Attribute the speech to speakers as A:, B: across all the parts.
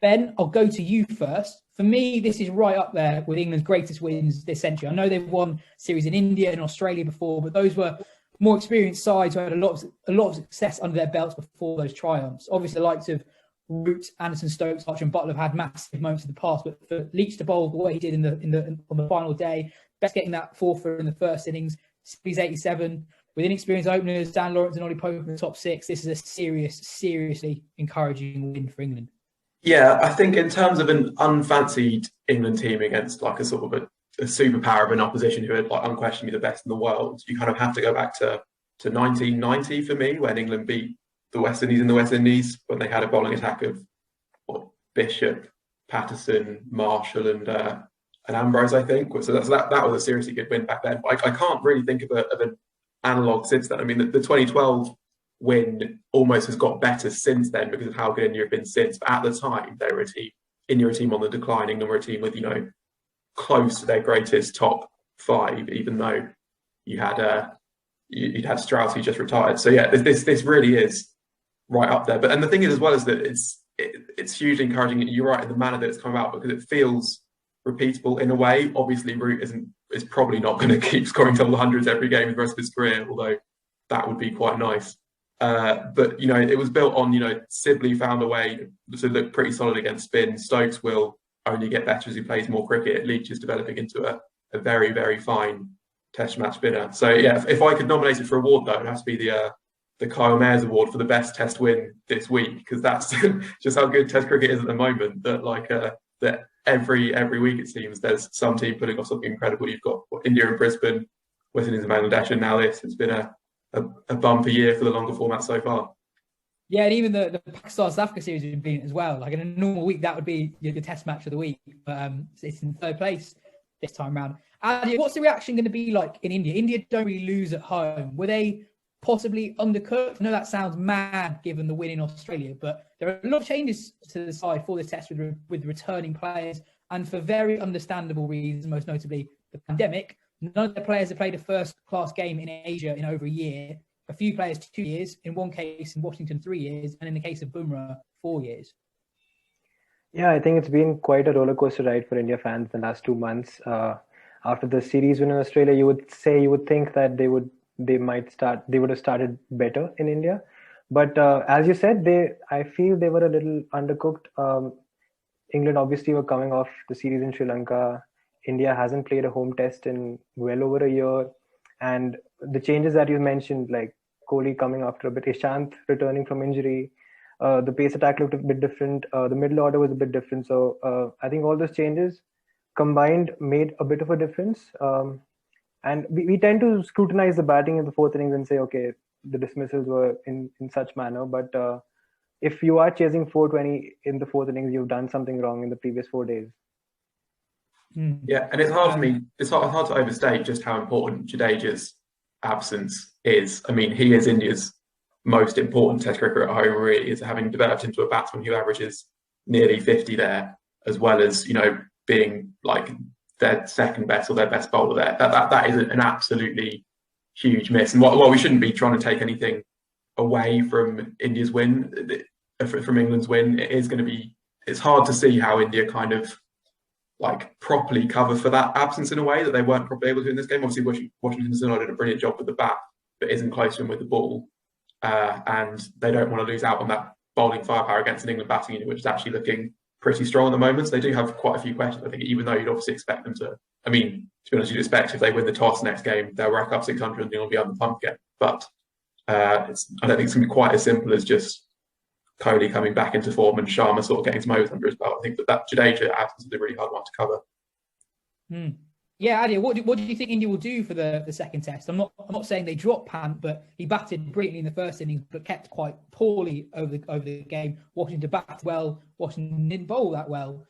A: Ben, I'll go to you first. For me, this is right up there with England's greatest wins this century. I know they've won series in India and Australia before, but those were more experienced sides who had a lot of success under their belts before those triumphs. Obviously, the likes of Root, Anderson, Stokes, Archer, and Butler have had massive moments in the past, but for Leach to bowl the way he did on the final day, best getting that fourth in the first innings, series 87, with inexperienced openers, Dan Lawrence and Ollie Pope in the top six, this is a seriously encouraging win for England.
B: Yeah, I think in terms of an unfancied England team against like a sort of a superpower of an opposition who are like unquestionably the best in the world, you kind of have to go back to 1990 for me, when England beat the West Indies in the West Indies, when they had a bowling attack of Bishop, Patterson, Marshall, and Ambrose, I think. So that was a seriously good win back then. But I can't really think of an analogue since then. I mean, the 2012 win almost has got better since then because of how good India have been since. But at the time, they were a team. India were a team on the decline. England were a team with, close to their greatest top five, even though you'd had Strauss who just retired. So yeah, this really is right up there. And the thing is as well is that it's hugely encouraging. You're right in the manner that it's come out, because it feels repeatable in a way. Obviously, Root is probably not going to keep scoring double hundreds every game for the rest of his career, although that would be quite nice. But it was built on Sibley found a way to look pretty solid against spin. Stokes will only get better as he plays more cricket. Leach is developing into a very, very fine Test match spinner. So yeah, if I could nominate it for award though, it has to be the Kyle Mayers Award for the best Test win this week, because that's just how good Test cricket is at the moment. That every week it seems there's some team putting off something incredible. You've got India and Brisbane, West Indies and Bangladesh, and now this. It's been a bumper year for the longer format so far.
A: Yeah, and even the Pakistan South Africa series has been brilliant as well. Like in a normal week, that would be your Test match of the week, but it's in third place this time around. Aadya, what's the reaction going to be like in India? India don't really lose at home. Were they possibly undercooked? I know that sounds mad given the win in Australia, but there are a lot of changes to the side for this Test with returning players, and for very understandable reasons, most notably the pandemic. None of the players have played a first-class game in Asia in over a year. A few players 2 years, in one case in Washington 3 years, and in the case of Bumrah 4 years.
C: Yeah, I think it's been quite a roller coaster ride for India fans the last 2 months. After the series win in Australia, you would think that they would have started better in India, but as you said, I feel they were a little undercooked. England obviously were coming off the series in Sri Lanka. India hasn't played a home test in well over a year, and the changes that you mentioned, like Kohli coming after a bit, Ishant returning from injury, the pace attack looked a bit different, the middle order was a bit different. So I think all those changes combined made a bit of a difference. And we tend to scrutinize the batting in the fourth innings and say, okay, the dismissals were in such manner. But if you are chasing 420 in the fourth innings, you've done something wrong in the previous 4 days.
B: Yeah, and it's hard for me. It's hard to overstate just how important Jadeja's absence is. I mean, he is India's most important Test cricketer at home. Really, is having developed into a batsman who averages nearly 50 there, as well as being like their second best or their best bowler there. That is an absolutely huge miss. And while we shouldn't be trying to take anything away from India's win, from England's win, it is going to be. It's hard to see how India kind of properly cover for that absence in a way that they weren't probably able to in this game. Obviously, Washington did a brilliant job with the bat, but isn't close to him with the ball. And they don't want to lose out on that bowling firepower against an England batting unit, which is actually looking pretty strong at the moment. So they do have quite a few questions, I think, even though you'd obviously expect them to. I mean, to be honest, you'd expect if they win the toss next game, they'll rack up 600 and they'll be on the pump again. But I don't think it's going to be quite as simple as just Kohli coming back into form and Sharma sort of getting some overs under his belt. I think that Jadeja absence is a really hard one to cover.
A: Yeah, Aadya, what do you think India will do for the second Test? I'm not saying they dropped Pant, but he batted brilliantly in the first innings, but kept quite poorly over the game. Washington bat well, Washington didn't bowl that well.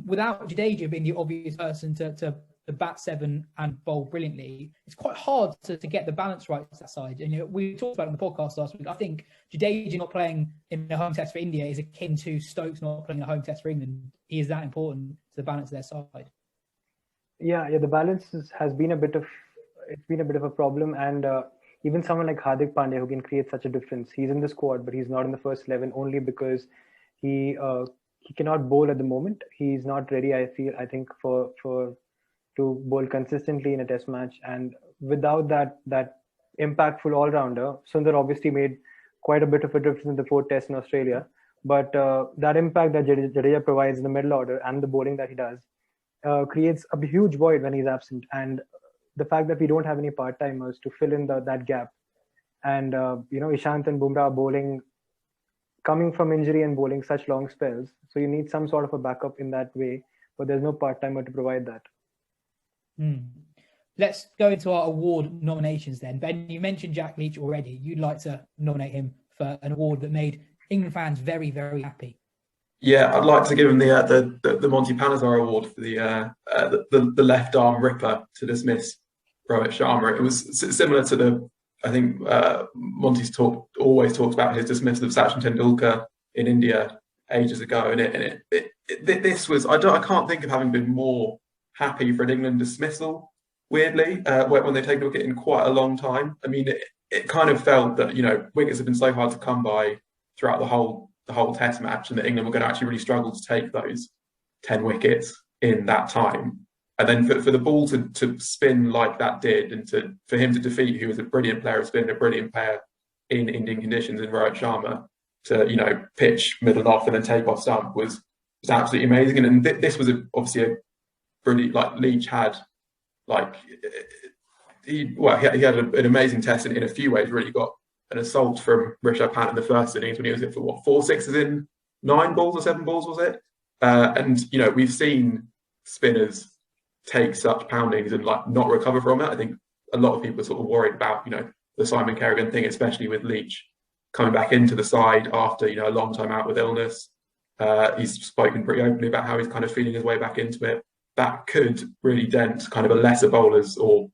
A: Without Jadeja being the obvious person to bat seven and bowl brilliantly, it's quite hard to get the balance right to that side. And we talked about it on the podcast last week. I think Jadeja not playing in a home test for India is akin to Stokes not playing a home test for England. He is that important to the balance of their side.
C: Yeah, the balance has been a bit of a problem, and even someone like Hardik Pandya, who can create such a difference, he's in the squad, but he's not in the first 11 only because he he cannot bowl at the moment. He's not ready, I think, for to bowl consistently in a test match. And without that impactful all-rounder, Sundar obviously made quite a bit of a difference in the fourth test in Australia. But that impact that Jadeja provides in the middle order and the bowling that he does creates a huge void when he's absent. And the fact that we don't have any part-timers to fill in that gap, and Ishant and Bumrah are bowling, coming from injury and bowling such long spells, so you need some sort of a backup in that way, but there's no part-timer to provide that.
A: Let's go into our award nominations then. Ben, you mentioned Jack Leach already. You'd like to nominate him for an award that made England fans very, very happy.
B: Yeah, I'd like to give him the Monty Panesar Award for the left arm ripper to dismiss Rohit Sharma. It was similar to I think Monty's always talks about his dismissal of Sachin Tendulkar in India ages ago, and this was I can't think of having been more happy for an England dismissal. Weirdly, when they take a wicket in quite a long time. I mean, it kind of felt that wickets have been so hard to come by throughout the whole Test match, and that England were going to actually really struggle to take those 10 wickets in that time. And then for the ball to spin like that did, and for him to defeat who was a brilliant player of spin, a brilliant player in Indian conditions in Rohit Sharma, to pitch middle and off and then take off stump was absolutely amazing. And this was obviously a brilliant, Leach had he had an amazing test in a few ways. Really got an assault from Rishabh Pant in the first innings when he was hit for 4 sixes in 9 balls or 7 balls, was it? And we've seen spinners take such poundings and not recover from it. I think a lot of people are sort of worried about the Simon Kerrigan thing, especially with Leach coming back into the side after a long time out with illness. He's spoken pretty openly about how he's kind of feeling his way back into it. That could really dent kind of a lesser bowler's or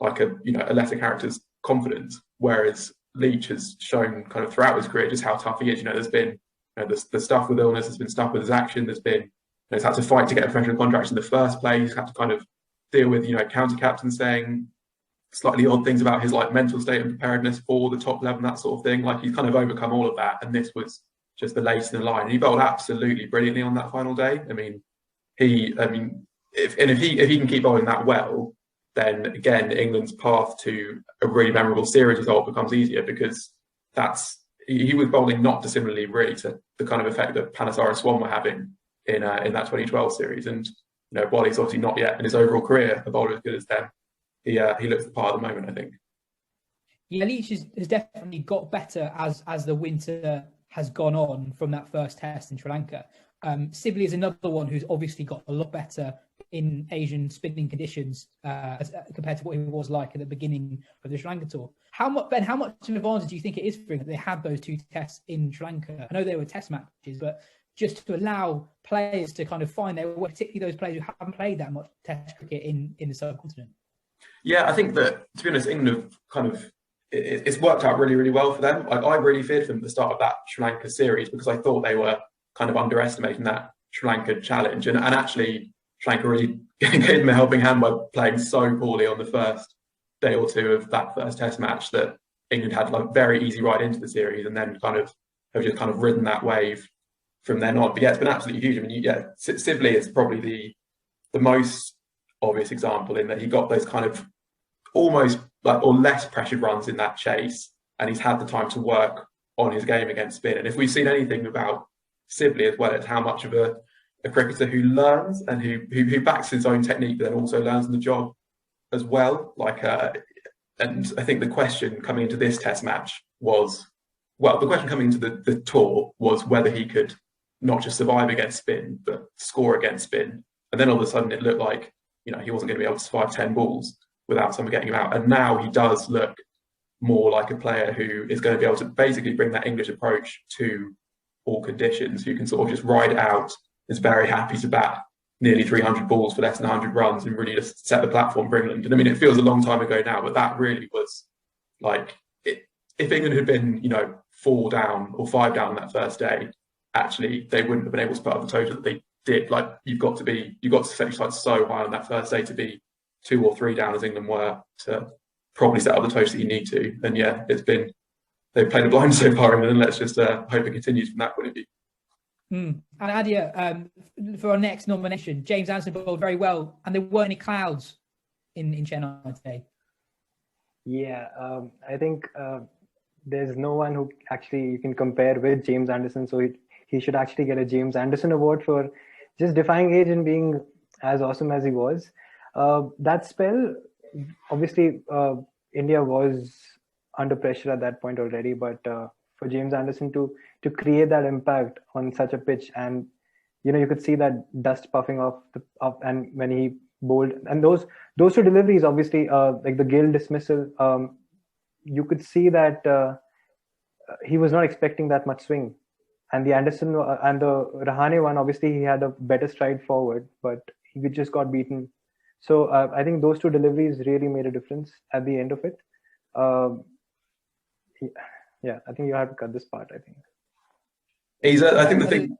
B: a lesser character's confidence. Whereas Leach has shown kind of throughout his career just how tough he is. There's been the stuff with illness, there's been stuff with his action, there's been he's had to fight to get professional contracts in the first place. He's had to kind of deal with county captains saying slightly odd things about his mental state and preparedness for the top level and that sort of thing. He's kind of overcome all of that, and this was just the latest in the line. He bowled absolutely brilliantly on that final day. If he can keep bowling that well, then again England's path to a really memorable series result becomes easier, because he was bowling not dissimilarly really to the kind of effect that Panesar and Swan were having in that 2012 series. And while he's obviously not yet in his overall career a bowler as good as them, he looks the part at the moment, I think.
A: Yeah, Leach has definitely got better as the winter has gone on from that first test in Sri Lanka. Sibley is another one who's obviously got a lot better in Asian spinning conditions compared to what he was like at the beginning of the Sri Lanka tour. How much of an advantage do you think it is for him that they had those 2 tests in Sri Lanka? I know they were test matches, but just to allow players to kind of find their way, particularly those players who haven't played that much test cricket in the subcontinent?
B: Yeah, I think that, to be honest, England have it's worked out really, really well for them. I really feared them at the start of that Sri Lanka series, because I thought they were kind of underestimating that Sri Lanka challenge. And actually, Sri Lanka really gave them a helping hand by playing so poorly on the first day or two of that first test match that England had a very easy ride into the series, and then have just ridden that wave from then on. But yeah, it's been absolutely huge. Sibley is probably the most obvious example in that he got those kind of almost or less pressured runs in that chase, and he's had the time to work on his game against spin. And if we've seen anything about Sibley as well, it's how much of a cricketer who learns and who backs his own technique, but then also learns on the job as well. And I think the question coming into this test match was, the question coming into the tour was whether he could not just survive against spin, but score against spin. And then all of a sudden it looked like, he wasn't going to be able to survive 10 balls without someone getting him out. And now he does look more like a player who is going to be able to basically bring that English approach to all conditions, who can sort of just ride it out, is very happy to bat nearly 300 balls for less than 100 runs and really just set the platform for England. And it feels a long time ago now, but that really was if England had been, 4 down or 5 down that first day, actually they wouldn't have been able to put up the total that they did. You've got to set your sights so high on that first day to be 2 or 3 down as England were to probably set up the total that you need to. And yeah, they've played a blind so far, and let's just hope it continues from that point of view.
A: And Aadya, for our next nomination, James Anderson bowled very well, and there weren't any clouds in Chennai today.
C: Yeah, I think there's no one who actually you can compare with James Anderson. So he should actually get a James Anderson award for just defying age and being as awesome as he was. That spell, obviously, India was under pressure at that point already, but for James Anderson to create that impact on such a pitch, and you could see that dust puffing off and when he bowled, and those two deliveries, obviously, like the Gill dismissal, you could see that he was not expecting that much swing, and the Anderson and the Rahane one, obviously he had a better stride forward, but he just got beaten. So I think those two deliveries really made a difference at the end of it. Yeah, I think you have to cut this part. I think
B: I think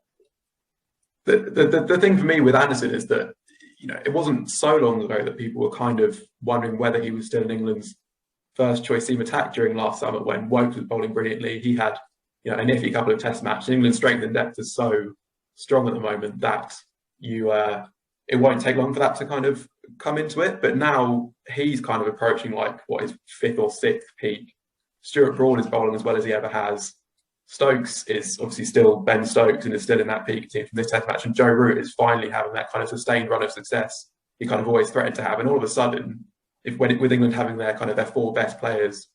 B: the thing for me with Anderson is that it wasn't so long ago that people were kind of wondering whether he was still in England's first choice team attack during last summer when Woakes was bowling brilliantly. He had a nifty couple of Test matches. England's strength and depth is so strong at the moment that it won't take long for that to kind of come into it. But now he's kind of approaching like what his fifth or sixth peak. Stuart Broad is bowling as well as he ever has. Stokes is obviously still Ben Stokes and is still in that peak team from this Test match. And Joe Root is finally having that kind of sustained run of success he kind of always threatened to have. And all of a sudden, with England having their four best players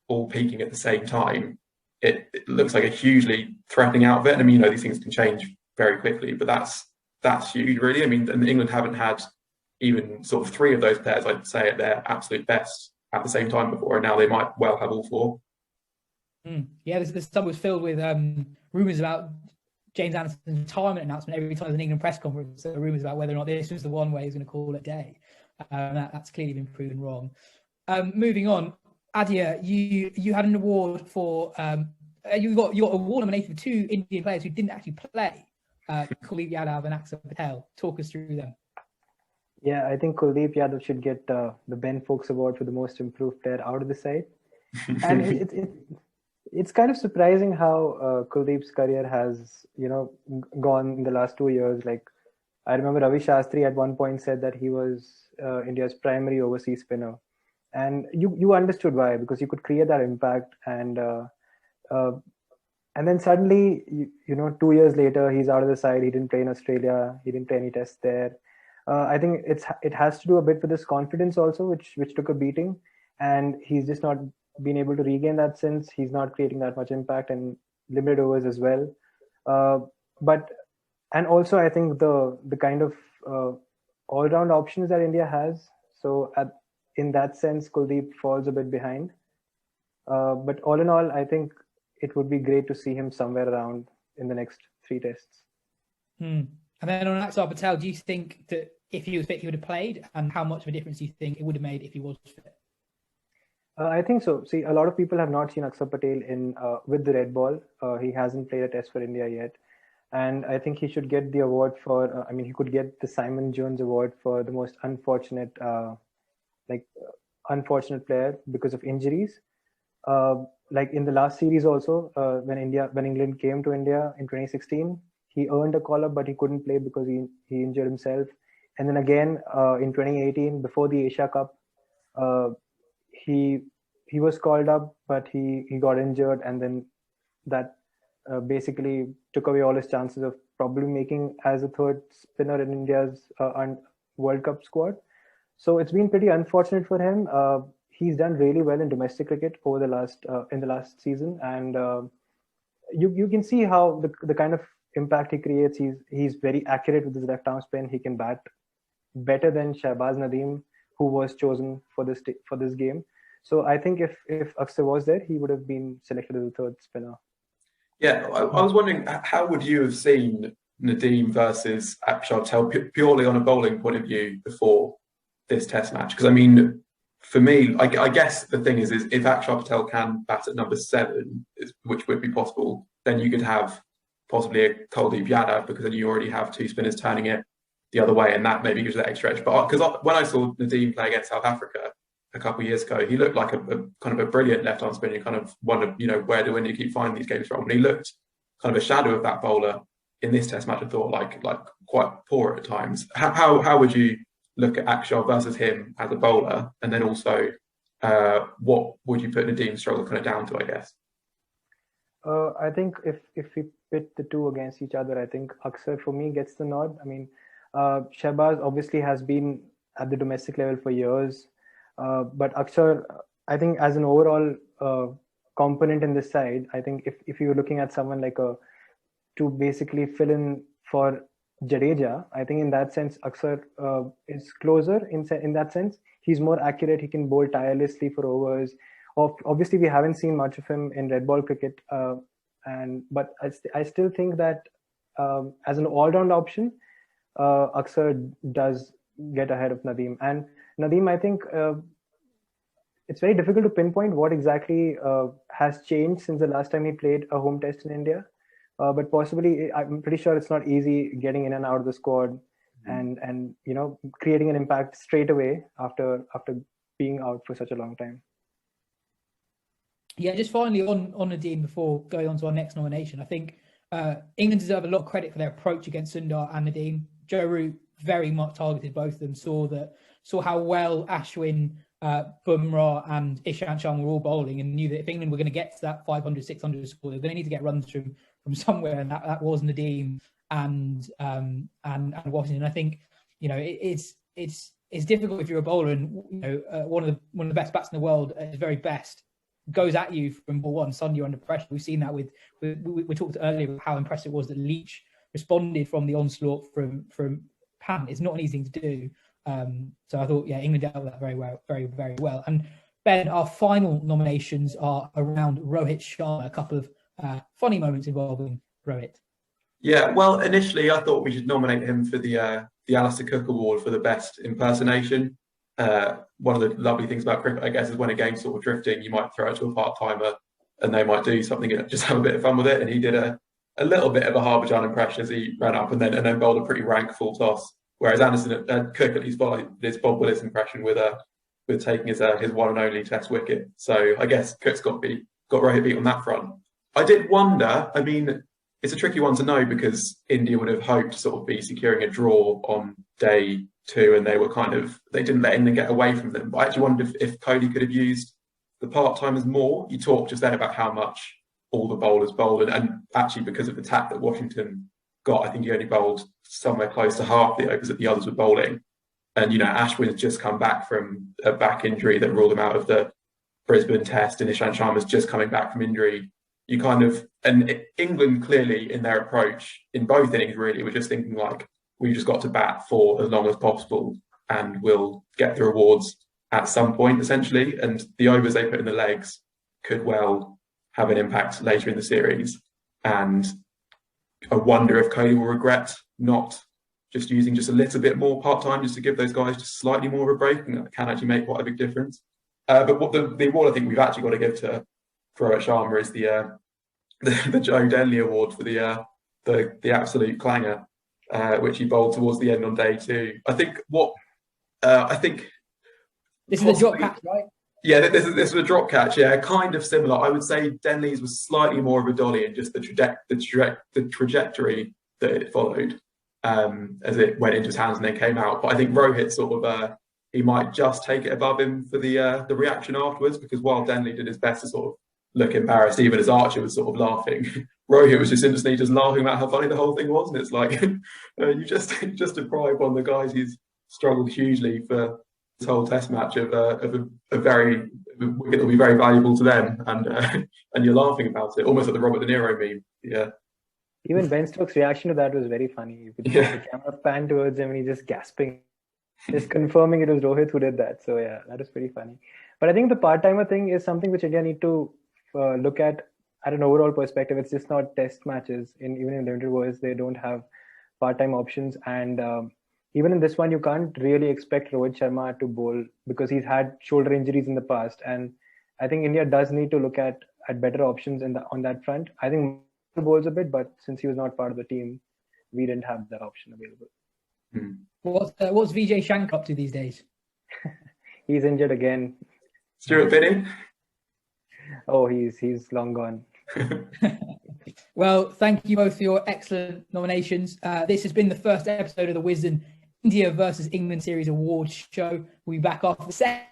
B: all peaking at the same time, it looks like a hugely threatening outfit. I mean, these things can change very quickly, but that's huge, really. I mean, and England haven't had even sort of three of those players, I'd say, at their absolute best at the same time before, and now they might well have all four.
A: Yeah, this summer was filled with rumours about James Anderson's retirement announcement. Every time there's an England press conference, there are rumours about whether or not this was the one way he's going to call it a day. That's clearly been proven wrong. Moving on, Aadya, you had an award for you got award nominated for two Indian players who didn't actually play, Kuldeep Yadav and Axar Patel. Talk us through them.
C: Yeah, I think Kuldeep Yadav should get the Ben Fowkes Award for the most improved player out of the side. And it's kind of surprising how Kuldeep's career has, gone in the last 2 years. Like, I remember Ravi Shastri at one point said that he was India's primary overseas spinner. And you understood why, because you could create that impact. And then suddenly, 2 years later, he's out of the side. He didn't play in Australia. He didn't play any tests there. I think it has to do a bit with his confidence also, which took a beating, and he's just not been able to regain that since. He's not creating that much impact in limited overs as well. And also I think the kind of all-round options that India has. So in that sense, Kuldeep falls a bit behind. But all in all, I think it would be great to see him somewhere around in the next 3 tests.
A: And then on Axar Patel, do you think that if he was fit, he would have played? And how much of a difference do you think it would have made if he was fit?
C: I think so. See, a lot of people have not seen Axar Patel with the red ball. He hasn't played a test for India yet. And I think he should get the award for, he could get the Simon Jones Award for the most unfortunate player because of injuries. Like in the last series also, when England came to India in 2016, he earned a call-up, but he couldn't play because he injured himself. And then again, in 2018, before the Asia Cup, he was called up, but he got injured, and then that basically took away all his chances of probably making as a third spinner in India's World Cup squad. So it's been pretty unfortunate for him. He's done really well in domestic cricket over the last season, and you can see how the kind of impact he creates. He's very accurate with his left arm spin. He can bat better than Shahbaz Nadeem, who was chosen for this game. So I think if Axar was there, he would have been selected as a third spinner.
B: Yeah, I was wondering, how would you have seen Nadeem versus Axar Patel purely on a bowling point of view before this Test match? Because I mean, for me, I guess the thing is if Axar Patel can bat at number 7, which would be possible, then you could have possibly a Kuldeep Yadav, because then you already have 2 spinners turning it the other way, and that maybe gives you that extra edge. But because when I saw Nadeem play against South Africa a couple of years ago, he looked like a kind of a brilliant left-arm spinner. You kind of wonder, where do India keep finding these games from? And he looked kind of a shadow of that bowler in this test match, I thought like quite poor at times. How would you look at Akshar versus him as a bowler, and then also what would you put Nadeem's struggle kind of down to, I guess?
C: I think if we pit the two against each other, I think Akshar for me gets the nod. I mean, Shahbaz obviously has been at the domestic level for years, but Akshar, I think as an overall component in this side, I think if you were looking at someone like to basically fill in for Jadeja, I think in that sense Akshar is closer in that sense. He's more accurate. He can bowl tirelessly for overs. Obviously, we haven't seen much of him in red ball cricket, but I still think that as an all-round option, Akshar does get ahead of Nadeem. And Nadeem, I think it's very difficult to pinpoint what exactly has changed since the last time he played a home test in India. But possibly, I'm pretty sure it's not easy getting in and out of the squad and creating an impact straight away after being out for such a long time.
A: Yeah, just finally on Nadeem before going on to our next nomination, I think England deserve a lot of credit for their approach against Sundar and Nadeem. Joe Root very much targeted both of them, saw how well Ashwin, Bumrah and Ishant Sharma were all bowling, and knew that if England were going to get to that 500, 600 score, they're going to need to get runs from somewhere, and that was Nadeem and Washington. I think it's difficult if you're a bowler and one of the best bats in the world at his very best goes at you from ball one, suddenly you're under pressure. We've seen that we talked earlier about how impressive it was that Leach responded from the onslaught from Pant. It's not an easy thing to do. So I thought, England dealt with that very well, very, very well. And Ben, our final nominations are around Rohit Sharma, a couple of funny moments involving Rohit.
B: Yeah, well, initially I thought we should nominate him for the Alistair Cook Award for the best impersonation. One of the lovely things about cricket, I guess, is when a game's sort of drifting, you might throw it to a part-timer and they might do something and just have a bit of fun with it. And he did a little bit of a Harbhajan impression as he ran up and then bowled a pretty rank full toss. Whereas Cook at least bowled his Bob Willis impression with taking his one and only Test wicket. So I guess Cook's got Rohit beat on that front. I did wonder. I mean, it's a tricky one to know because India would have hoped to sort of be securing a draw on day 2, and they didn't let England get away from them. But I actually wondered if Kohli could have used the part-timers more. You talked just then about how much all the bowlers bowled, and actually because of the tack that Washington got, I think he only bowled somewhere close to half the overs that the others were bowling. And Ashwin has just come back from a back injury that ruled him out of the Brisbane Test, and Ishant Sharma's just coming back from injury. And England clearly in their approach in both innings really were just thinking like, we just got to bat for as long as possible and we'll get the rewards at some point essentially. And the overs they put in the legs could well have an impact later in the series. And I wonder if Kohli will regret not just using just a little bit more part-time just to give those guys just slightly more of a break, and that can actually make quite a big difference. But what the award I think we've actually got to give to Rohit Sharma is the Joe Denley Award for the absolute clanger, which he bowled towards the end on day 2. I think
A: this is a drop catch, right?
B: Yeah, this was a drop catch. Yeah, kind of similar. I would say Denley's was slightly more of a dolly in just the trajectory that it followed as it went into his hands and then came out. But I think Rohit sort of he might just take it above him for the reaction afterwards, because while Denley did his best to sort of look embarrassed, even as Archer was sort of laughing, Rohit was just instantly just laughing about how funny the whole thing was. And it's like you just deprive one of the guys who's struggled hugely for this whole Test match of a wicket that'll be very valuable to them, and you're laughing about it, almost like the Robert De Niro meme. Yeah.
C: Even Ben Stokes' reaction to that was very funny. You could see the camera pan towards him and he's just gasping, just confirming it was Rohit who did that. So yeah, that was pretty funny. But I think the part-timer thing is something which India need to look at an overall perspective. It's just not Test matches. Even in limited overs, they don't have part-time options. And even in this one, you can't really expect Rohit Sharma to bowl because he's had shoulder injuries in the past. And I think India does need to look at better options on that front. I think he bowls a bit, but since he was not part of the team, we didn't have that option available.
A: What's Vijay Shankar up to these days?
C: He's injured again.
B: Stuart Binney?
C: Oh, he's long gone.
A: Well, thank you both for your excellent nominations. This has been the first episode of the Wisden India versus England Series Awards show. We'll be back after the second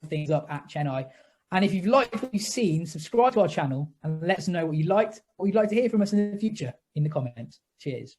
A: things up at Chennai. And if you've liked what you've seen, subscribe to our channel and let us know what you liked, what you'd like to hear from us in the future in the comments. Cheers.